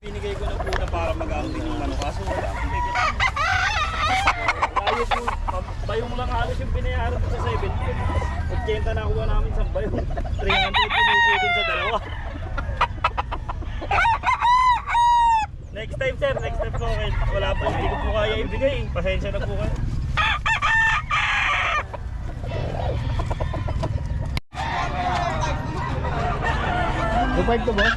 Binigay ko na po na para mag-aambing ng ano, kaso wala akong ticket. Kaya po, bayong lang halos yung binayaran ko sa 7. 80 na kuha namin sa bayong. 300 pinupo dun sa dalawa. Next time sir, next time po okay. Wala po, hindi ko po kaya ibigay. Pasensya na po kayo. Upay to boss?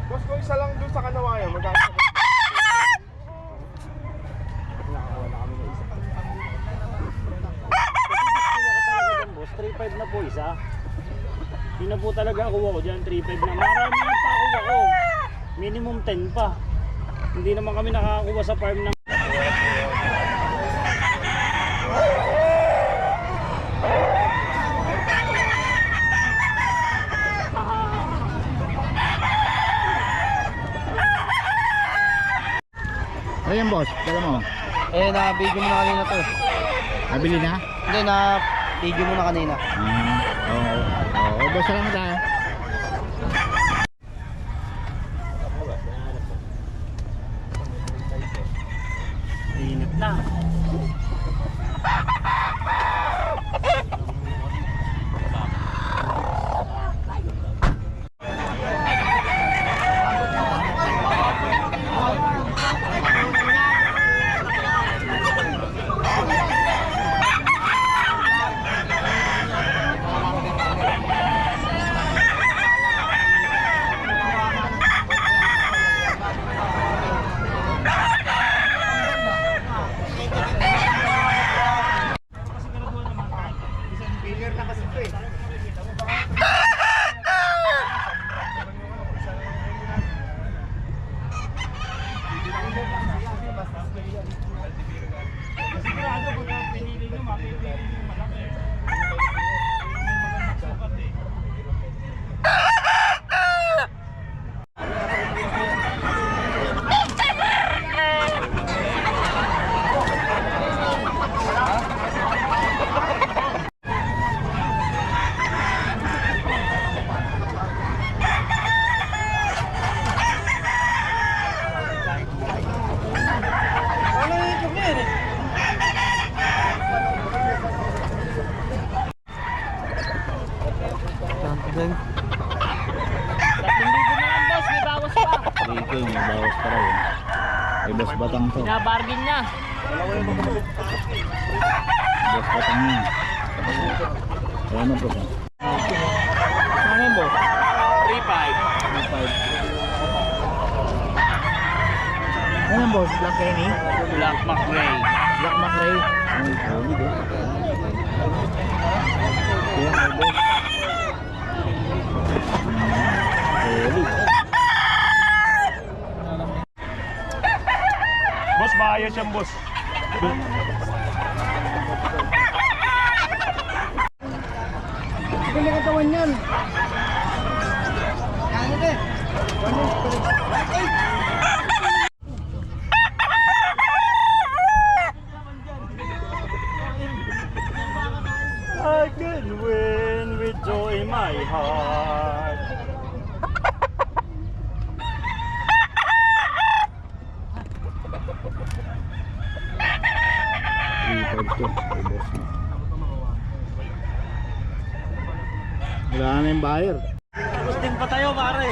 Boss, kung isa lang doon sa Kanawayan, magkano? Nakakuha na kami ng isa. Kasi gusto ko talaga dyan boss, 3.5 na po isa. Hindi na po talaga kuha ko dyan, 3.5 na. Marami na pa kuha ko. Minimum 10 pa. Hindi naman kami nakakakuha sa farm ng... Ayan boss, tala mo. Eh, na-video mo na kanina to. Nabili na? Hindi, na-video mo na kanina. Oo. Oo, boss, salamat ha. Init na. Sigurado kung pinili nyo, mapipili nyo malaki. Then, 3,000 na lang boss, may bawas pa. 3K, may bawas pa rin. Ay, boss batang to. Binabargain niya. Boss batang yan. Ayan na po ka. Saan yan boss? 3,500. Ayan boss, Black Kenny. Black McRae. Black McRae. Ay, solid eh. Ayan, ay boss. Solid. Boss, maayos yan, boss. Sige, katawan yan. I can win with joy in my heart. Wala na yung buyer. Tapos din pa tayo pare.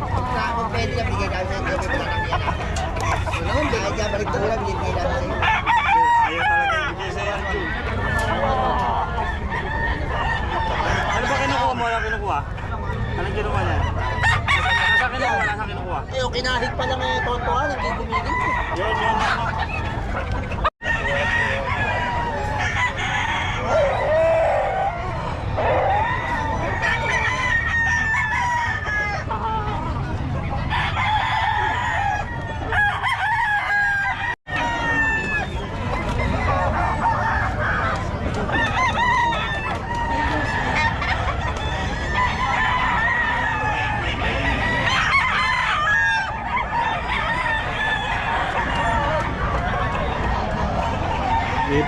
Kung pwede na bigay kami ng pwede pala kami yan. Ano, bigay niya balik to lang, bigay natin sa'yo. Ayaw talaga yung bigay sa Arjun. Ano ba kinukuha mo? Anong kinukuha? Anong kinukuha niya? Nasa kinukuha? Nasa kinukuha? Eh, okay, kinahig pa lang eh, tontoan, hindi bumigil. Yun, yun.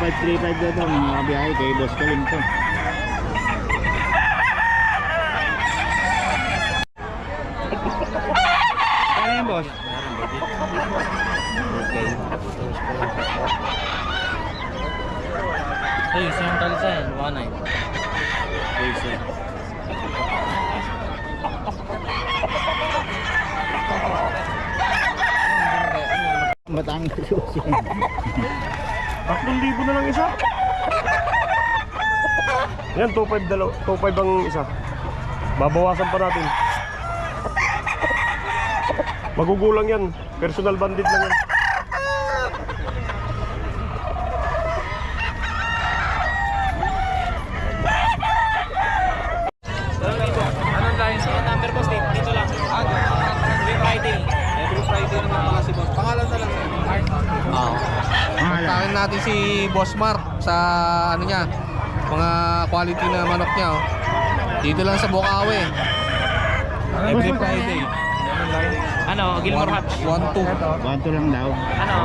2535 dito mga kabiyahe kay Boss Kalim to. Ano yan, boss? Okay. Hey, saan talisan? 1.9. Okay, sir. Batang Cruz yan. 3,000 na lang isa. Yan, 2,500 ang isa. Babawasan pa natin. Magugulang yan. Personal bandit lang yan. Anong line? Number po, state. Dito lang. Every Friday. Every Friday naman pala si Boss. Pangalan na lang, sir. Oo. Kontakin natin si Boss Mark sa ano niya, mga quality na manok niya. Oh. Dito lang sa Bukawi. Every Friday. Ano, Gilmore Hatch. 1-2. 1-2 lang daw. Ano,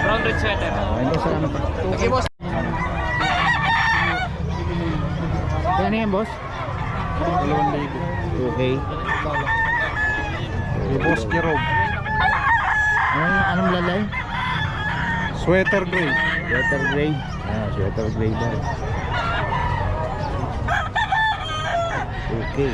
brown red sweater. Ito salamat. Okay, boss. Ano yan, boss? 2,000. Okay. Si Boss Kirob. Anong lalay? Sweater gray. Sweater gray. Sweater gray daw. Okay.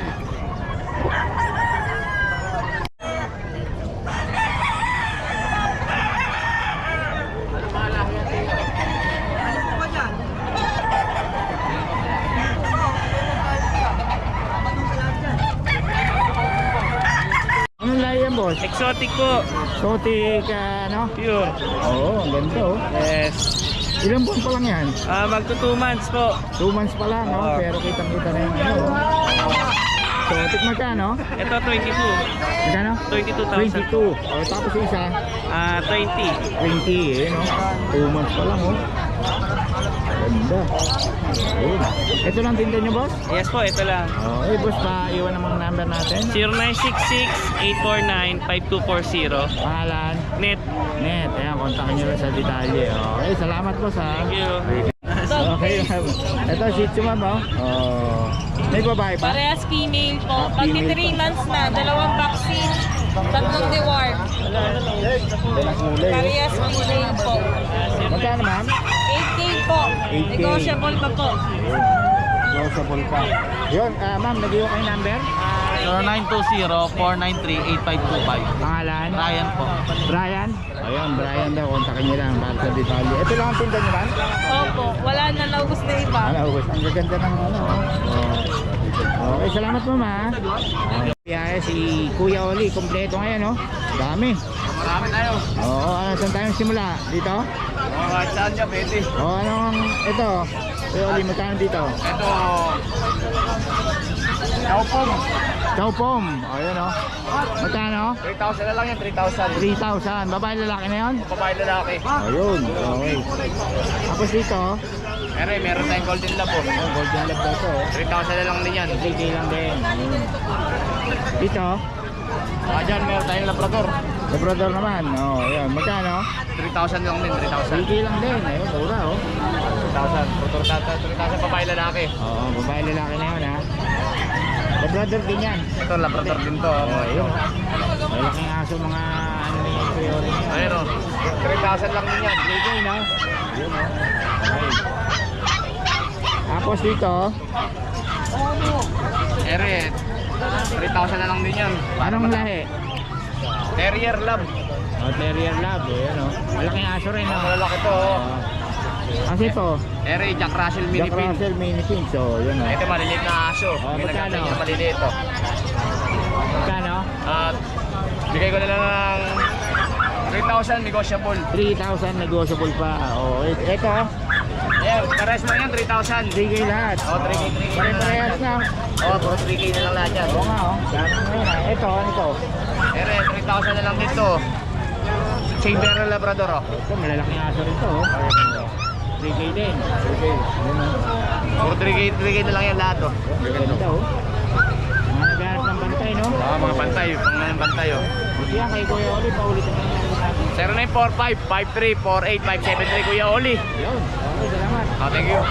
Anong lahi yan, boss? Exotic po. Exotic, ano? Pure. Oo, ang ganda oh. Yes. Ilang buwan pa lang yan? Magto 2 months po. 2 months pa lang, no? Pero kitang-kita na yung ano. Exotic magkano? Ito 22. Magkano? 22,000. 22. O, tapos yung isa, 20. 20 eh, no? 2 months pa lang, oh. Ganda. Ayun. Ito lang tinda nyo, boss? Yes po, ito lang. Oh, boss, pa-iwan namang number natin. 0966-849-5240. Pangalan? Net. Net. Ayan, kontakin nyo lang sa detalye. Okay, salamat po sa... Thank you. Okay, ma'am. Ito, Shih Tzu, ma'am, oh. Oh. May babae pa? Parehas female po. Pag Female 3 months na, 2 vaccine, 3 deworm. Dalang mulay, oh. Parehas female po. Magkano, ma'am? 8K po. 8K. Negotiable pa po. Closable pa. Yun, ma'am, nag-iwan kayo number? 0920-493-8525. Pangalan? Ryan po. Brian? Ayun, Brian daw. Kontakin nyo lang para sa detalye. Ito lang ang tinda nyo, ma'am? Opo. Wala na naubos na iba. Ano, ang gaganda ng ano. Oh. Okay, salamat mo, ma. Kaya si Kuya Oli, kompleto ngayon, no? Dami. Marami tayo. Oo, saan tayo simula? Dito? Saan siya, pwede? Oo, anong, ito? Kuya Oli, magkano dito? Ito, Kaupong. Chowpom. O, yun, no? Magkano? 3,000 na lang yan, 3,000. 3,000. Babae lalaki na yun? Babae lalaki. Ayun, okay. Tapos dito, Meron tayong golden lab po. golden lab daw to. 3,000 na lang din yan. 3K lang din. Ayun. Dito, Dyan, meron tayong labrador. Labrador naman. Oh, ayun. Magkano? 3,000 lang din, 3,000. 3K lang din. Ayun, mura, oh. 3,000 babae lalaki. Oo, babae lalaki na yun, ha. Labrador din yan. Ito, labrador din to. Oh, ayun. Malaking aso mga ano na yan, priori niya. Ayun o, 3,000 lang din yan. 3K, no? Ayun, oh. Okay. Tapos dito, Ere, 3,000 na lang din yan. anong lahi? Terrier lab. Oh, Terrier Lab, ayun, oh. Malaking aso rin, no? Malalaki to. Oh. Kasi ito, Ere, Jack Russell Jack Mini Pin. Russell Mini Pin. So, yun, oh. Ito maliliit na aso. Oh, Ginaganda magkano? niya maliliit to. Magkano? At bigay ko na lang ng 3,000 negotiable. 3,000 negotiable pa. Oh, ito, Ayan, pares lang yan, 3,000. 3K lahat. O, 3K, 3K. Pare-parehas na. O, puro 3K na lang lahat yan. Oo nga, oh. Dami na yun, ah. Ito, ano to? Ere, 3,000 na lang dito. Chamber na labrador, o. Ito, malalaking aso rin to, oh. 3K din. 3K. Yun, oh. Puro 3K na lang yan lahat, o. Ganda, oh. Mga naghahanap ng bantay, no? Mga bantay, pang bantay, o. Yan, kay Kuya Oli, paulitin na natin. 0945-5348-573 Kuya Oli. Yun, okay, salamat. Thank you.